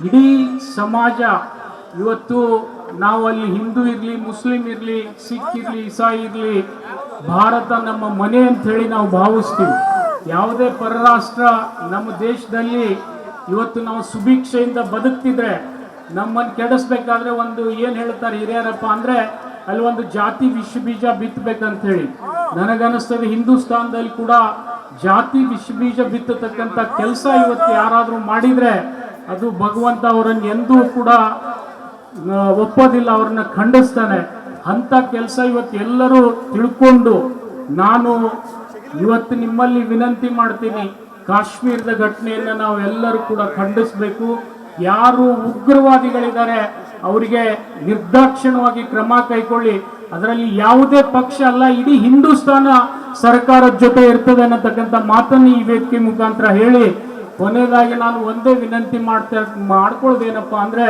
ಇಡೀ ಸಮಾಜ ಇವತ್ತು ನಾವು ಅಲ್ಲಿ ಹಿಂದೂ ಇರಲಿ, ಮುಸ್ಲಿಂ ಇರಲಿ, ಸಿಖ್ ಇರಲಿ, ಇಸಾಯಿ ಇರಲಿ, ಭಾರತ ನಮ್ಮ ಮನೆ ಅಂತ ಹೇಳಿ ನಾವು ಭಾವಿಸ್ತೀವಿ. ಯಾವುದೇ ಪರರಾಷ್ಟ್ರ ನಮ್ಮ ದೇಶದಲ್ಲಿ ಇವತ್ತು ನಾವು ಸುಭಿಕ್ಷೆಯಿಂದ ಬದುಕ್ತಿದ್ರೆ ನಮ್ಮನ್ನು ಕೆಡಿಸ್ಬೇಕಾದ್ರೆ ಒಂದು ಏನು ಹೇಳ್ತಾರೆ ಹಿರಿಯರಪ್ಪ ಅಂದರೆ ಅಲ್ಲಿ ಒಂದು ಜಾತಿ ವಿಷ ಬೀಜ ಬಿತ್ತಬೇಕಂತ ಹೇಳಿ. ನನಗನ್ನಿಸ್ತದೆ ಹಿಂದೂಸ್ತಾನದಲ್ಲಿ ಕೂಡ ಜಾತಿ ವಿಷ ಬೀಜ ಬಿತ್ತತಕ್ಕಂಥ ಕೆಲಸ ಇವತ್ತು ಯಾರಾದರೂ ಮಾಡಿದರೆ ಅದು ಭಗವಂತ ಅವರನ್ನು ಎಂದೂ ಕೂಡ ಒಪ್ಪೋದಿಲ್ಲ, ಅವ್ರನ್ನ ಖಂಡಿಸ್ತಾನೆ. ಅಂಥ ಕೆಲಸ ಇವತ್ತು ಎಲ್ಲರೂ ತಿಳ್ಕೊಂಡು ನಾನು ಇವತ್ತು ನಿಮ್ಮಲ್ಲಿ ವಿನಂತಿ ಮಾಡ್ತೀನಿ, ಕಾಶ್ಮೀರದ ಘಟನೆಯನ್ನು ನಾವು ಎಲ್ಲರೂ ಕೂಡ ಖಂಡಿಸಬೇಕು. ಯಾರು ಉಗ್ರವಾದಿಗಳಿದ್ದಾರೆ ಅವರಿಗೆ ನಿರ್ದಾಕ್ಷಿಣ್ಯವಾಗಿ ಕ್ರಮ ಕೈಗೊಳ್ಳಿ. ಅದರಲ್ಲಿ ಯಾವುದೇ ಪಕ್ಷ ಅಲ್ಲ, ಇಡೀ ಹಿಂದೂಸ್ತಾನ ಸರ್ಕಾರದ ಜೊತೆ ಇರ್ತದೆ ಅನ್ನತಕ್ಕಂಥ ಮಾತನ್ನು ಈ ವೇದಿಕೆ ಮುಖಾಂತರ ಹೇಳಿ ಕೊನೆಯದಾಗಿ ನಾನು ಒಂದೇ ವಿನಂತಿ ಮಾಡ್ಕೊಳ್ಳೋದೇನಪ್ಪ ಅಂದರೆ,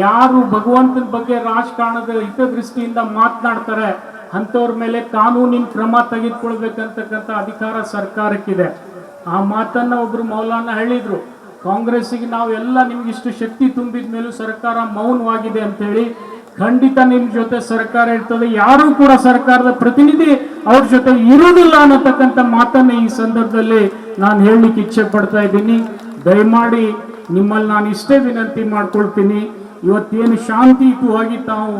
ಯಾರು ಭಗವಂತನ ಬಗ್ಗೆ ರಾಜಕಾರಣದ ಹಿತದೃಷ್ಟಿಯಿಂದ ಮಾತನಾಡ್ತಾರೆ ಅಂಥವ್ರ ಮೇಲೆ ಕಾನೂನಿನ ಕ್ರಮ ತೆಗೆದುಕೊಳ್ಬೇಕಂತಕ್ಕಂಥ ಅಧಿಕಾರ ಸರ್ಕಾರಕ್ಕಿದೆ. ಆ ಮಾತನ್ನು ಒಬ್ಬರು ಮೌಲಾನ ಹೇಳಿದರು, ಕಾಂಗ್ರೆಸ್ಸಿಗೆ ನಾವೆಲ್ಲ ನಿಮ್ಗಿಷ್ಟು ಶಕ್ತಿ ತುಂಬಿದ ಮೇಲೂ ಸರ್ಕಾರ ಮೌನವಾಗಿದೆ ಅಂತೇಳಿ. ಖಂಡಿತ ನಿಮ್ಮ ಜೊತೆ ಸರ್ಕಾರ ಇರ್ತದೆ, ಯಾರೂ ಕೂಡ ಸರ್ಕಾರದ ಪ್ರತಿನಿಧಿ ಅವ್ರ ಜೊತೆ ಇರುವುದಿಲ್ಲ ಅನ್ನತಕ್ಕಂಥ ಮಾತನ್ನು ಈ ಸಂದರ್ಭದಲ್ಲಿ ನಾನು ಹೇಳಲಿಕ್ಕೆ ಇಚ್ಛೆ ಪಡ್ತಾ ಇದ್ದೀನಿ. ದಯಮಾಡಿ ನಿಮ್ಮಲ್ಲಿ ನಾನು ಇಷ್ಟೇ ವಿನಂತಿ ಮಾಡ್ಕೊಳ್ತೀನಿ, ಇವತ್ತೇನು ಶಾಂತಿಯುತವಾಗಿ ತಾವು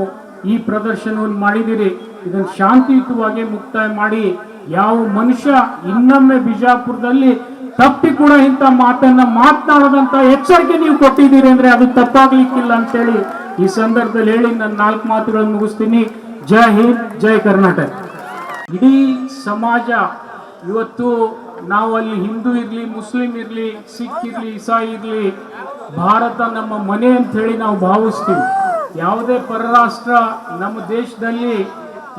ಈ ಪ್ರದರ್ಶನವನ್ನು ಮಾಡಿದಿರಿ, ಇದನ್ನು ಶಾಂತಿಯುತವಾಗಿ ಮುಕ್ತಾಯ ಮಾಡಿ ಯಾವ ಮನುಷ್ಯ ಇನ್ನೊಮ್ಮೆ ಬಿಜಾಪುರದಲ್ಲಿ ತಪ್ಪಿ ಕೂಡ ಇಂಥ ಮಾತನ್ನ ಮಾತನಾಡೋದಂತ ಎಚ್ಚರಿಕೆ ನೀವು ಕೊಟ್ಟಿದ್ದೀರಿ ಅಂದ್ರೆ ಅದು ತಪ್ಪಾಗ್ಲಿಕ್ಕಿಲ್ಲ ಅಂತೇಳಿ ಈ ಸಂದರ್ಭದಲ್ಲಿ ಹೇಳಿ ನನ್ನ 4 ಮಾತುಗಳನ್ನು ಮುಗಿಸ್ತೀನಿ. ಜೈ ಹಿಂದ್, ಜೈ ಕರ್ನಾಟಕ. ಇಡೀ ಸಮಾಜ ಇವತ್ತು ನಾವು ಅಲ್ಲಿ ಹಿಂದೂ ಇರಲಿ, ಮುಸ್ಲಿಂ ಇರಲಿ, ಸಿಖ್ ಇರಲಿ, ಇಸಾಯಿ ಇರಲಿ, ಭಾರತ ನಮ್ಮ ಮನೆ ಅಂತ ಹೇಳಿ ನಾವು ಭಾವಿಸ್ತೀವಿ. ಯಾವುದೇ ಪರರಾಷ್ಟ್ರ ನಮ್ಮ ದೇಶದಲ್ಲಿ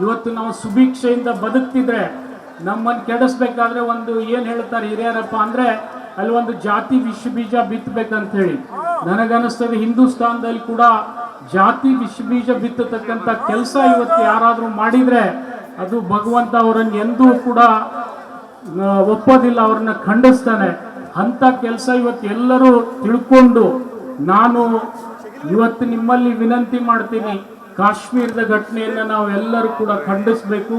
ಇವತ್ತು ನಾವು ಸುಭಿಕ್ಷೆಯಿಂದ ಬದುಕ್ತಿದ್ರೆ ನಮ್ಮನ್ನು ಕೆಡಿಸ್ಬೇಕಾದ್ರೆ ಒಂದು ಏನು ಹೇಳ್ತಾರೆ ಹಿರಿಯರಪ್ಪ ಅಂದರೆ ಅಲ್ಲಿ ಒಂದು ಜಾತಿ ವಿಷ ಬೀಜ ಬಿತ್ತಬೇಕಂತ ಹೇಳಿ. ನನಗನ್ನಿಸ್ತದೆ ಹಿಂದೂಸ್ತಾನದಲ್ಲಿ ಕೂಡ ಜಾತಿ ವಿಷ ಬೀಜ ಬಿತ್ತತಕ್ಕಂಥ ಕೆಲಸ ಇವತ್ತು ಯಾರಾದರೂ ಮಾಡಿದರೆ ಅದು ಭಗವಂತ ಅವರನ್ನು ಎಂದೂ ಕೂಡ ಒಪ್ಪೋದಿಲ್ಲ, ಅವ್ರನ್ನ ಖಂಡಿಸ್ತಾನೆ. ಅಂಥ ಕೆಲಸ ಇವತ್ತು ಎಲ್ಲರೂ ತಿಳ್ಕೊಂಡು ನಾನು ಇವತ್ತು ನಿಮ್ಮಲ್ಲಿ ವಿನಂತಿ ಮಾಡ್ತೀನಿ, ಕಾಶ್ಮೀರದ ಘಟನೆಯನ್ನು ನಾವು ಎಲ್ಲರೂ ಕೂಡ ಖಂಡಿಸಬೇಕು.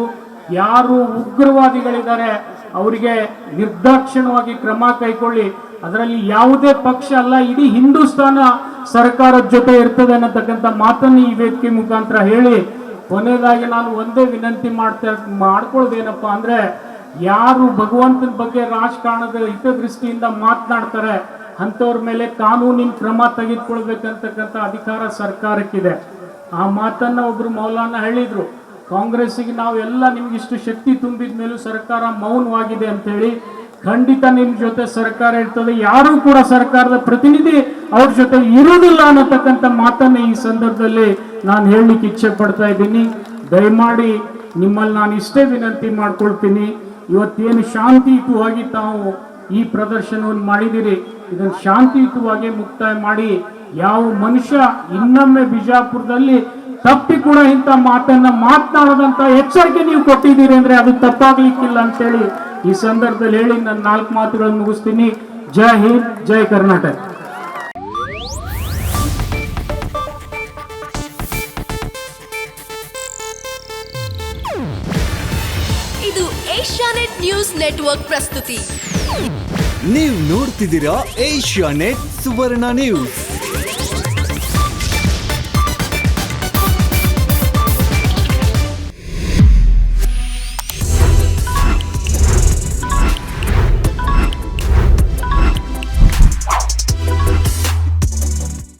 ಯಾರು ಉಗ್ರವಾದಿಗಳಿದ್ದಾರೆ ಅವರಿಗೆ ನಿರ್ದಾಕ್ಷಿಣ್ಯವಾಗಿ ಕ್ರಮ ಕೈಗೊಳ್ಳಿ. ಅದರಲ್ಲಿ ಯಾವುದೇ ಪಕ್ಷ ಅಲ್ಲ, ಇಡೀ ಹಿಂದೂಸ್ತಾನ ಸರ್ಕಾರದ ಜೊತೆ ಇರ್ತದೆ ಅನ್ನತಕ್ಕಂಥ ಮಾತನ್ನು ಈ ವೇದಿಕೆ ಮುಖಾಂತರ ಹೇಳಿ ಕೊನೆಯದಾಗಿ ನಾನು ಒಂದೇ ವಿನಂತಿ ಮಾಡ್ಕೊಳ್ಳೋದೇನಪ್ಪ ಅಂದರೆ, ಯಾರು ಭಗವಂತನ ಬಗ್ಗೆ ರಾಜಕಾರಣದ ಹಿತದೃಷ್ಟಿಯಿಂದ ಮಾತನಾಡ್ತಾರೆ ಅಂಥವ್ರ ಮೇಲೆ ಕಾನೂನಿನ ಕ್ರಮ ತೆಗೆದುಕೊಳ್ಬೇಕಂತಕ್ಕಂಥ ಅಧಿಕಾರ ಸರ್ಕಾರಕ್ಕಿದೆ. ಆ ಮಾತನ್ನು ಒಬ್ಬರು ಮೌಲಾನ ಹೇಳಿದರು, ಕಾಂಗ್ರೆಸ್ಸಿಗೆ ನಾವೆಲ್ಲ ನಿಮ್ಗಿಷ್ಟು ಶಕ್ತಿ ತುಂಬಿದ ಮೇಲೂ ಸರ್ಕಾರ ಮೌನವಾಗಿದೆ ಅಂತೇಳಿ. ಖಂಡಿತ ನಿಮ್ಮ ಜೊತೆ ಸರ್ಕಾರ ಇರ್ತದೆ, ಯಾರೂ ಕೂಡ ಸರ್ಕಾರದ ಪ್ರತಿನಿಧಿ ಅವ್ರ ಜೊತೆ ಇರುವುದಿಲ್ಲ ಅನ್ನತಕ್ಕಂಥ ಮಾತನ್ನು ಈ ಸಂದರ್ಭದಲ್ಲಿ ನಾನು ಹೇಳಲಿಕ್ಕೆ ಇಚ್ಛೆ ಪಡ್ತಾ ಇದ್ದೀನಿ. ದಯಮಾಡಿ ನಿಮ್ಮಲ್ಲಿ ನಾನು ಇಷ್ಟೇ ವಿನಂತಿ ಮಾಡ್ಕೊಳ್ತೀನಿ, ಇವತ್ತೇನು ಶಾಂತಿಯುತವಾಗಿ ತಾವು ಈ ಪ್ರದರ್ಶನವನ್ನು ಮಾಡಿದಿರಿ, ಇದನ್ನು ಶಾಂತಿಯುತವಾಗಿ ಮುಕ್ತಾಯ ಮಾಡಿ ಯಾವ ಮನುಷ್ಯ ಇನ್ನೊಮ್ಮೆ ಬಿಜಾಪುರದಲ್ಲಿ ತಪ್ಪಿ ಕೂಡ ಇಂಥ ಮಾತನ್ನ ಮಾತನಾಡೋದಂತ ಎಚ್ಚರಿಕೆ ನೀವು ಕೊಟ್ಟಿದ್ದೀರಿ ಅಂದ್ರೆ ಅದು ತಪ್ಪಾಗ್ಲಿಕ್ಕಿಲ್ಲ ಅಂತೇಳಿ ಈ ಸಂದರ್ಭದಲ್ಲಿ ಹೇಳಿ ನನ್ನ 4 ಮಾತುಗಳನ್ನು ಮುಗಿಸ್ತೀನಿ. ಜೈ ಹಿಂದ್, ಜೈ ಕರ್ನಾಟಕ. ಇದು ಏಷ್ಯಾನೆಟ್ ನ್ಯೂಸ್ ನೆಟ್ವರ್ಕ್ ಪ್ರಸ್ತುತಿ. ನೀವು ನೋಡ್ತಿದ್ದೀರಾ ಏಷ್ಯಾನೆಟ್ ಸುವರ್ಣ ನ್ಯೂಸ್.